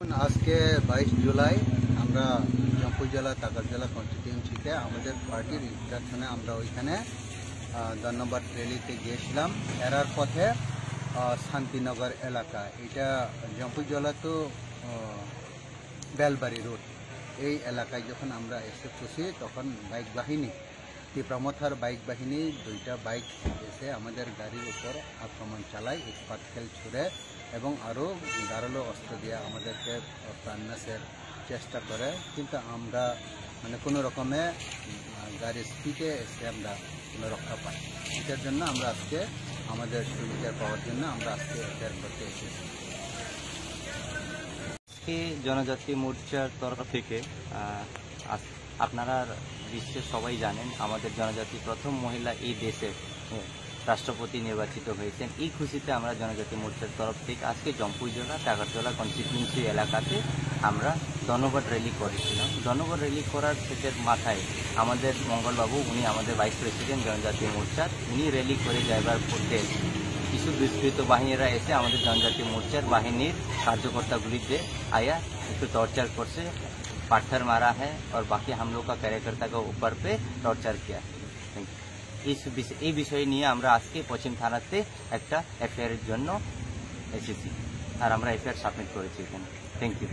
आज के 22 जुलाई আমরা জয়পুর জেলা টাকার জেলা কনস্টিটিউয়েন্সিতে আমাদের পার্টির ইলেকশনে আমরা ওইখানে ধন্যবাদ র্যালিতে গিয়েছিলাম। এরার পথে শান্তিনগর এলাকা, এটা জয়পুর জেলা তো বেলবাড়ি রোড, এই এলাকায় যখন আমরা এসে পৌঁছি তখন বাইক বাহিনী তীব্রমথার বাইক বাহিনী দুইটা বাইক এসে আমাদের গাড়ির উপর আক্রমণ চালায়, ইস্পাত খেল ছুড়ে এবং আরও ধারালো অস্ত্র দিয়ে আমাদেরকে প্রাণনাশের চেষ্টা করে, কিন্তু আমরা কোনো রকমে গাড়ির স্পিডে এসে আমরা কোনো রক্ষা পাই। এটার জন্য আমরা আজকে আমাদের সুবিধা পাওয়ার জন্য আমরা আজকে এফআইআর করতে এসেছি। জনজাতি মোর্চার তরফ থেকে আপনারা বিশ্বের সবাই জানেন আমাদের জনজাতি প্রথম মহিলা এই দেশে রাষ্ট্রপতি নির্বাচিত হয়েছেন। এই খুশিতে আমরা জনজাতি মোর্চার তরফ থেকে আজকে জয়পুর জেলা টাকারতলা কনস্টিটিউয়েন্সি এলাকাতে আমরা ধন্যবাদ র্যালি করেছিলাম। ধন্যবাদ র্যালি করার শেষের মাথায় আমাদের মঙ্গলবাবু, উনি আমাদের ভাইস প্রেসিডেন্ট জনজাতি মোর্চার, উনি র্যালি করে যাইবার পথে কিছু দুষ্কৃত বাহিনীরা এসে আমাদের জনজাতি মোর্চার বাহিনীর कार्यकर्ताগুলিতে आया একটু टॉर्चर করছে, पाथर मारा है और बाकी हम लोग का कार्यकर्ता के ऊपर पे टॉर्चर किया। এই বিষয় নিয়ে আমরা আজকে পশ্চিম থানাতে একটা এফআইআর এর জন্য এসেছি আর আমরা এফআইআর সাবমিট করেছি এখানে। Thank you.